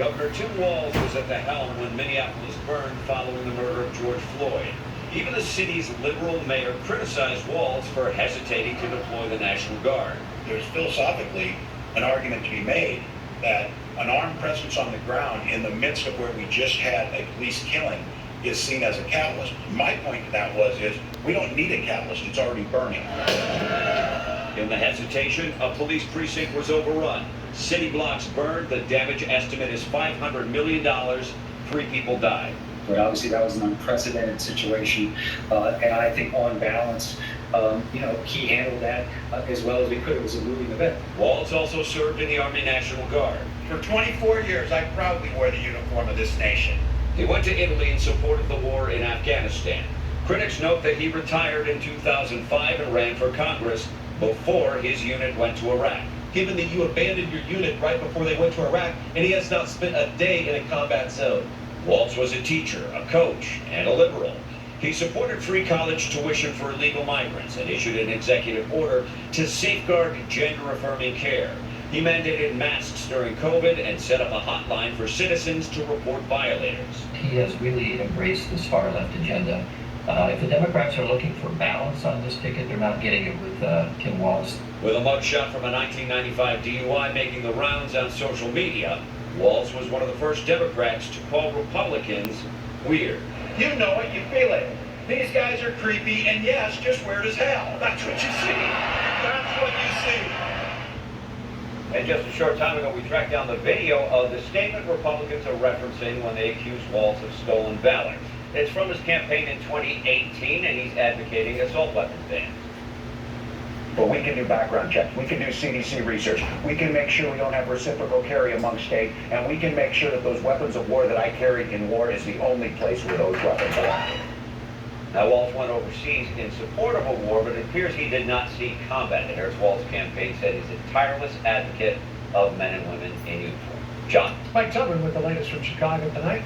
Governor Tim Walz was at the helm when Minneapolis burned following the murder of George Floyd. Even the city's liberal mayor criticized Walz for hesitating to deploy the National Guard. There's philosophically an argument to be made that an armed presence on the ground in the midst of where we just had a police killing is seen as a catalyst. My point to that is we don't need a catalyst, it's already burning. In the hesitation, a police precinct was overrun. City blocks burned. The damage estimate is $500 million. 3 people died. But obviously that was an unprecedented situation, and I think on balance, he handled that as well as we could. It was a moving event. Walz also served in the Army National Guard. For 24 years, I proudly wore the uniform of this nation. He went to Italy and supported the war in Afghanistan. Critics note that he retired in 2005 and ran for Congress before his unit went to Iraq. Given that you abandoned your unit right before they went to Iraq, and he has not spent a day in a combat zone. Walz was a teacher, a coach, and a liberal. He supported free college tuition for illegal migrants and issued an executive order to safeguard gender-affirming care. He mandated masks during COVID and set up a hotline for citizens to report violators. He has really embraced this far-left agenda. If the Democrats are looking for balance on this ticket, they're not getting it with Tim Walz. With a mugshot from a 1995 DUI making the rounds on social media, Walz was one of the first Democrats to call Republicans weird. You know it, you feel it. These guys are creepy and yes, just weird as hell. That's what you see. That's what you see. And just a short time ago, we tracked down the video of the statement Republicans are referencing when they accused Walz of stolen valor. It's from his campaign in 2018, and he's advocating assault weapons bans. But we can do background checks, we can do CDC research, we can make sure we don't have reciprocal carry among states, and we can make sure that those weapons of war that I carried in war is the only place where those weapons are. Now, Walz went overseas in support of a war, but it appears he did not seek combat. The Harris Walz campaign said he's a tireless advocate of men and women in uniform. John? Mike Tubman with the latest from Chicago tonight.